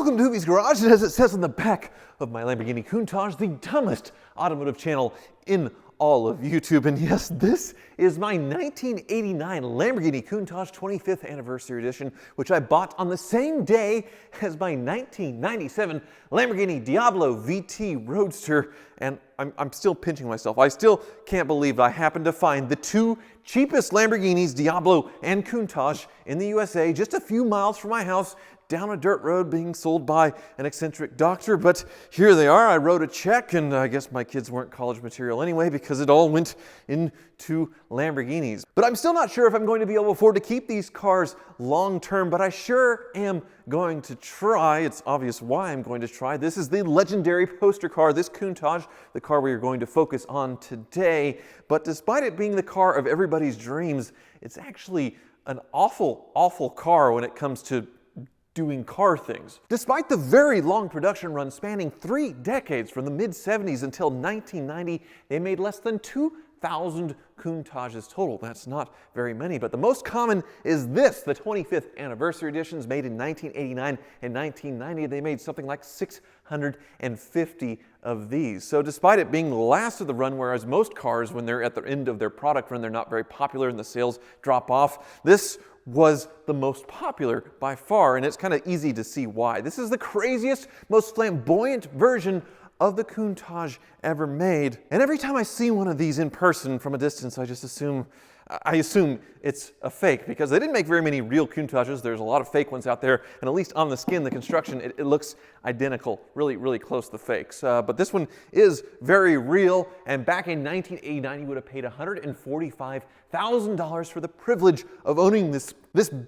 Welcome to Hoovie's Garage, and as it says on the back of my Lamborghini Countach, the dumbest automotive channel in all of YouTube. And yes, this is my 1989 Lamborghini Countach 25th Anniversary Edition, which I bought on the same day as my 1997 Lamborghini Diablo VT Roadster. And I'm still pinching myself. I still can't believe I happened to find the two cheapest Lamborghinis, Diablo and Countach, in the USA, just a few miles from my house, down a dirt road being sold by an eccentric doctor. But here they are. I wrote a check, and I guess my kids weren't college material anyway because it all went into Lamborghinis. But I'm still not sure if I'm going to be able to afford to keep these cars long term, but I sure am going to try. It's obvious why I'm going to try. This is the legendary poster car, this Countach, the car we are going to focus on today. But despite it being the car of everybody's dreams, it's actually an awful, awful car when it comes to doing car things. Despite the very long production run spanning 3 decades from the mid-70s until 1990, they made less than 2,000 Countaches total. That's not very many, but the most common is this, the 25th Anniversary Editions made in 1989 and 1990. They made something like 650 of these. So despite it being the last of the run, whereas most cars, when they're at the end of their product run, they're not very popular and the sales drop off, this was the most popular by far, and it's kind of easy to see why. This is the craziest, most flamboyant version of the Countach ever made. And every time I see one of these in person from a distance, I assume it's a fake, because they didn't make very many real Countaches. There's a lot of fake ones out there, and at least on the skin, the construction, it looks identical, really, really close to the fakes. But this one is very real, and back in 1989, you would have paid $145,000 for the privilege of owning this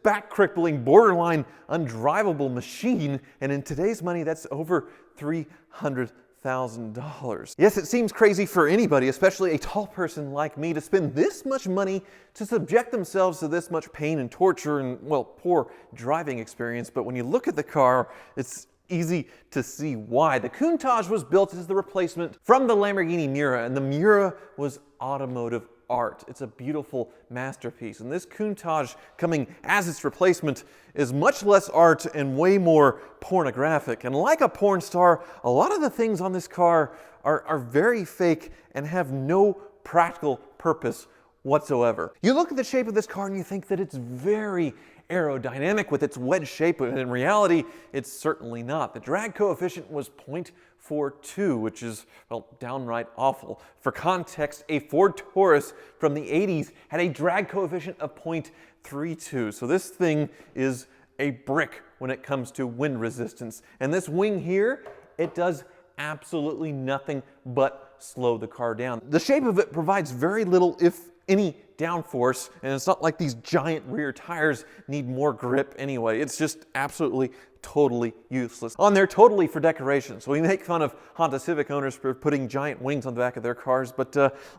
back-crippling, borderline undrivable machine, and in today's money, that's over $300,000. Yes, it seems crazy for anybody, especially a tall person like me, to spend this much money to subject themselves to this much pain and torture and, well, poor driving experience. But when you look at the car, it's easy to see why. The Countach was built as the replacement from the Lamborghini Miura, and the Miura was automotive art. It's a beautiful masterpiece. And this Countach, coming as its replacement, is much less art and way more pornographic. And like a porn star, a lot of the things on this car are very fake and have no practical purpose whatsoever. You look at the shape of this car and you think that it's very aerodynamic with its wedge shape, but in reality, it's certainly not. The drag coefficient was 0.42, which is, well, downright awful. For context, a Ford Taurus from the 80s had a drag coefficient of 0.32. So this thing is a brick when it comes to wind resistance. And this wing here, it does absolutely nothing but slow the car down. The shape of it provides very little, if any, downforce, and it's not like these giant rear tires need more grip anyway. It's just absolutely, totally useless. On there, totally for decoration. So we make fun of Honda Civic owners for putting giant wings on the back of their cars, but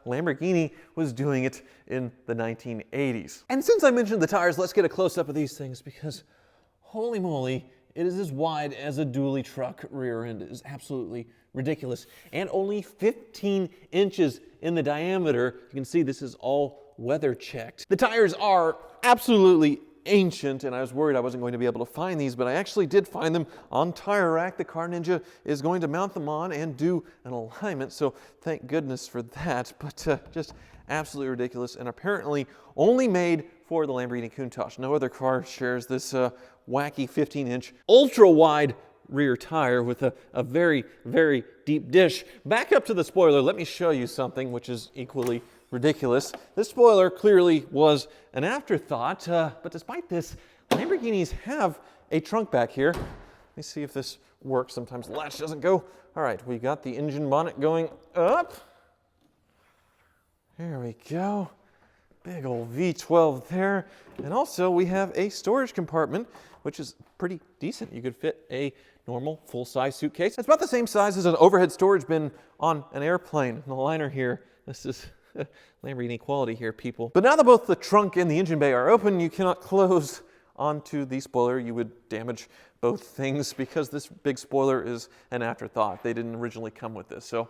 Lamborghini was doing it in the 1980s. And since I mentioned the tires, let's get a close-up of these things, because holy moly, it is as wide as a dually truck rear end. It is absolutely ridiculous. And only 15 inches in the diameter. You can see this is all weather checked. The tires are absolutely ancient, and I was worried I wasn't going to be able to find these, but I actually did find them on Tire Rack. The Car Ninja is going to mount them on and do an alignment, so thank goodness for that. But just absolutely ridiculous, and apparently only made for the Lamborghini Countach. No other car shares this wacky 15-inch ultra-wide rear tire with a very, very deep dish. Back up to the spoiler, let me show you something which is equally ridiculous. This spoiler clearly was an afterthought, but despite this, Lamborghinis have a trunk back here. Let me see if this works. Sometimes the latch doesn't go. All right, we got the engine bonnet going up. There we go. Big old V12 there. And also we have a storage compartment, which is pretty decent. You could fit a normal full-size suitcase. It's about the same size as an overhead storage bin on an airplane. The liner here, this is Lamborghini quality here, people. But now that both the trunk and the engine bay are open, you cannot close onto the spoiler. You would damage both things, because this big spoiler is an afterthought. They didn't originally come with this. So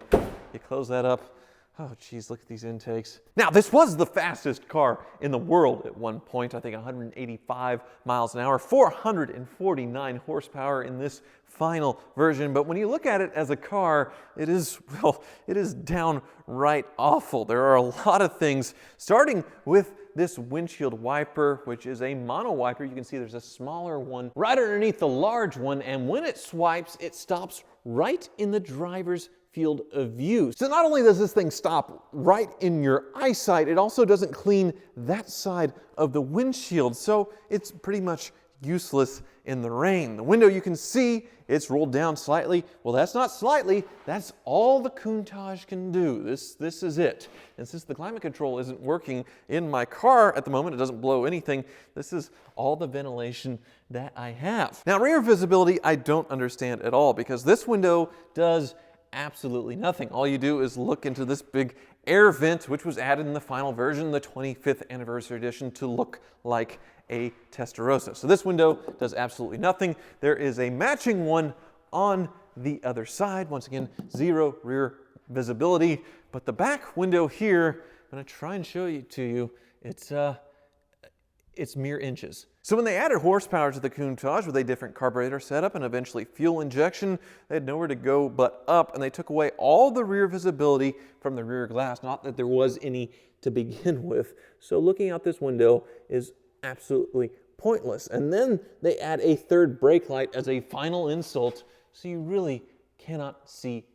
you close that up. Oh, geez, look at these intakes. Now, this was the fastest car in the world at one point. I think 185 miles an hour, 449 horsepower in this final version. But when you look at it as a car, it is, well, it is downright awful. There are a lot of things, starting with this windshield wiper, which is a mono wiper. You can see there's a smaller one right underneath the large one, and when it swipes, it stops right in the driver's field of view. So not only does this thing stop right in your eyesight, it also doesn't clean that side of the windshield, so it's pretty much useless in the rain. The window, you can see it's rolled down slightly. Well, that's not slightly, that's all the Countach can do. This is it. And since the climate control isn't working in my car at the moment, it doesn't blow anything, this is all the ventilation that I have. Now, rear visibility, I don't understand at all, because this window does absolutely nothing. All you do is look into this big air vent, which was added in the final version, the 25th anniversary edition, to look like a Testarossa. So this window does absolutely nothing. There is a matching one on the other side. Once again, zero rear visibility. But the back window here, I'm going to try and show it to you. It's mere inches. So when they added horsepower to the Countach with a different carburetor setup and eventually fuel injection, they had nowhere to go but up, and they took away all the rear visibility from the rear glass. Not that there was any to begin with. So looking out this window is absolutely pointless. And then they add a third brake light as a final insult, so you really cannot see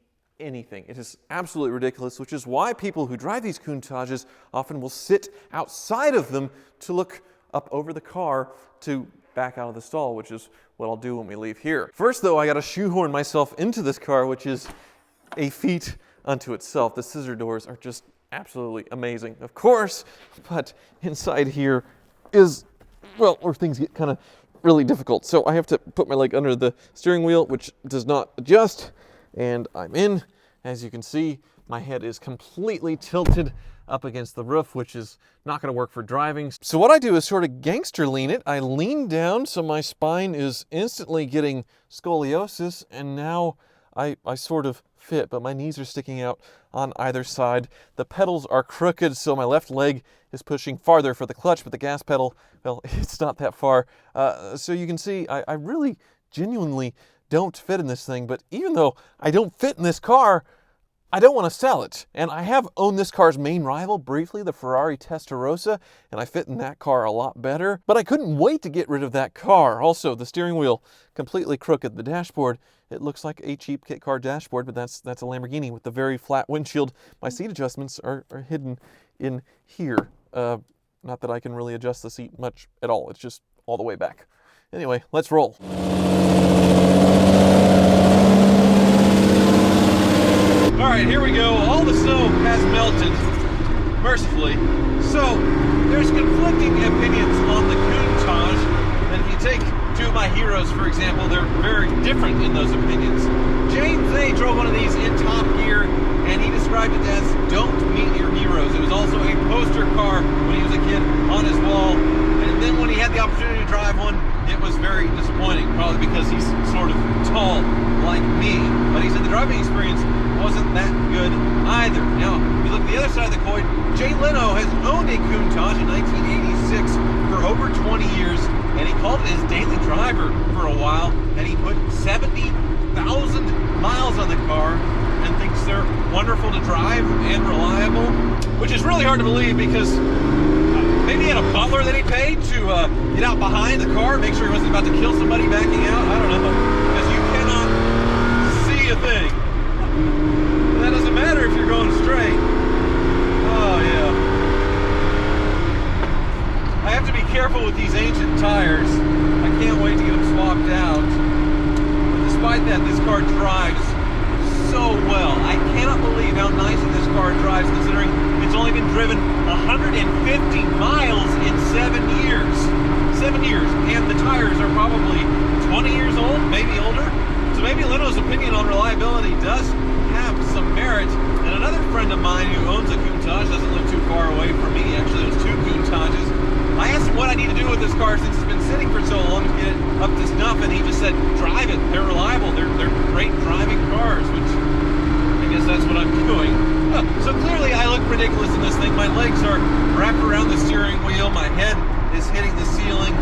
anything. It is absolutely ridiculous, which is why people who drive these Countaches often will sit outside of them to look up over the car to back out of the stall, which is what I'll do when we leave here. First, though, I got to shoehorn myself into this car, which is a feat unto itself. The scissor doors are just absolutely amazing, of course, but inside here is, well, where things get kind of really difficult. So I have to put my leg under the steering wheel, which does not adjust, and I'm in. As you can see, my head is completely tilted up against the roof, which is not going to work for driving. So what I do is sort of gangster lean it. I lean down so my spine is instantly getting scoliosis, and now I sort of fit, but my knees are sticking out on either side. The pedals are crooked, so my left leg is pushing farther for the clutch, but the gas pedal, well, it's not that far. So you can see I really genuinely don't fit in this thing, but even though I don't fit in this car, I don't want to sell it. And I have owned this car's main rival briefly, the Ferrari Testarossa, and I fit in that car a lot better. But I couldn't wait to get rid of that car. Also, the steering wheel completely crooked. The dashboard, it looks like a cheap kit car dashboard, but that's a Lamborghini with the very flat windshield. My seat adjustments are hidden in here. Not that I can really adjust the seat much at all. It's just all the way back. Anyway, let's roll. All right, here we go. All the snow has melted, mercifully. So there's conflicting opinions on the Countach, and if you take two of my heroes, for example, they're very different in those opinions. James A. drove one of these in Top Gear, and he described it as "don't meet your heroes." It was also a poster car when he was a kid on his wall, and then when he had the opportunity to drive one, it was very disappointing, probably because he's sort of tall like me. But he said the driving experience wasn't that good either. Now, if you look at the other side of the coin, Jay Leno has owned a Countach in 1986 for over 20 years, and he called it his daily driver for a while, and he put 70,000 miles on the car and thinks they're wonderful to drive and reliable, which is really hard to believe because maybe he had a butler that he paid to get out behind the car, make sure he wasn't about to kill somebody backing out. I don't know, because you cannot see a thing. That doesn't matter if you're going straight. Oh, yeah. I have to be careful with these ancient tires. I can't wait to get them swapped out. But despite that, this car drives so well. I cannot believe how nicely this car drives, considering it's only been driven 150 miles in 7 years. 7 years, and the tires are probably 20 years old, maybe older. So maybe Leno's opinion on reliability does have some merit. And another friend of mine who owns a Countach, doesn't live too far away from me, actually owns two Countaches. I asked him what I need to do with this car since it's been sitting for so long to get it up to snuff, and he just said, drive it. They're reliable. They're great driving cars, which I guess that's what I'm doing. So clearly I look ridiculous in this thing. My legs are wrapped around the steering wheel, my head is hitting the ceiling,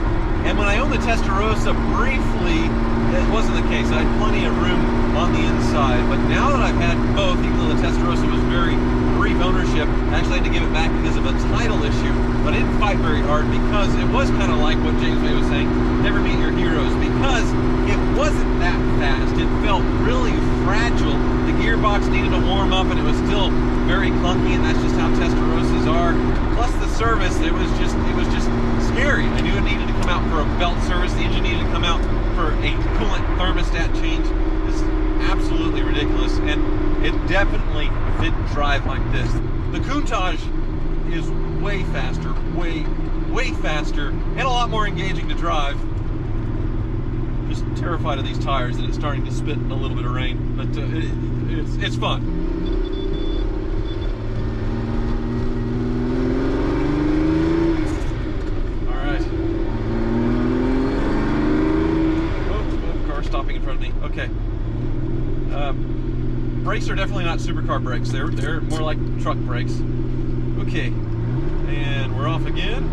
and when I owned the Testarossa briefly, it wasn't the case. I had plenty of room on the inside, but now that I've had both, even though the Testarossa was very brief ownership, I actually had to give it back because of a title issue, but I didn't fight very hard because it was kind of like what James May was saying, never meet your heroes, because it wasn't that fast. It felt really fragile. The gearbox needed to warm up and it was still very clunky, and that's just how Testarossas are. Plus the service, it was just scary. I knew it needed to come out for a belt service, the engine needed to come out for a coolant thermostat change. It's absolutely ridiculous, and it definitely didn't drive like this. The Countach is way faster, way faster, and a lot more engaging to drive. Just terrified of these tires, and it's starting to spit in a little bit of rain, but it's fun. Stopping in front of me. Okay. Brakes are definitely not supercar brakes. They're more like truck brakes. Okay. And we're off again.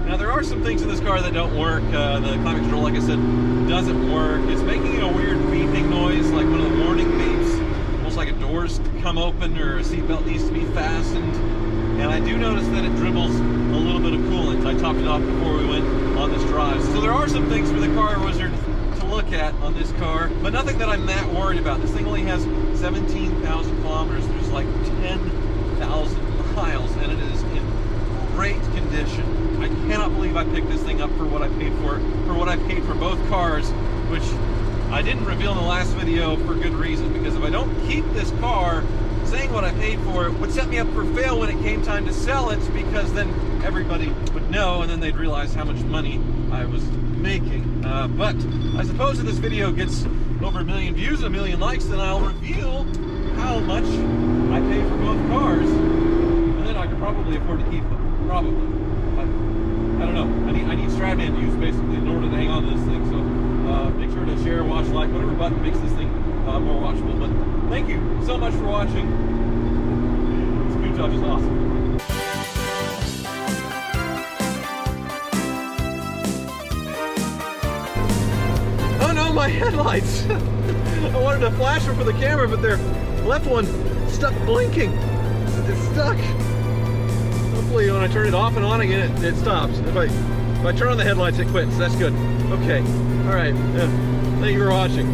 Now there are some things in this car that don't work. The climate control, like I said, doesn't work. It's making a weird beeping noise, like one of the warning beeps. Almost like a door's come open or a seatbelt needs to be fastened. And I do notice that it dribbles a little bit of coolant. I topped it off before we went on this drive. So there are some things for the car wizard to look at on this car, but nothing that I'm that worried about. This thing only has 17,000 kilometers. There's like 10,000 miles, and it is in great condition. I cannot believe I picked this thing up for what I paid for what I paid for both cars, which I didn't reveal in the last video for good reason, because if I don't keep this car, saying what I paid for it would set me up for fail when it came time to sell it, because then everybody would know and then they'd realize how much money I was making. But I suppose if this video gets over 1 million views and 1 million likes, then I'll reveal how much I paid for both cars, and then I could probably afford to keep them. Probably. I don't know. I need Stradman views basically in order to hang on to this thing. So make sure to share, watch, like, whatever button makes this thing more watchable. But thank you so much for watching. This Countach is awesome. Oh no, my headlights! I wanted to flash them for the camera, but their left one stuck blinking. It's stuck. Hopefully when I turn it off and on again, it stops. If I turn on the headlights, it quits. That's good. Okay. All right. Thank you for watching.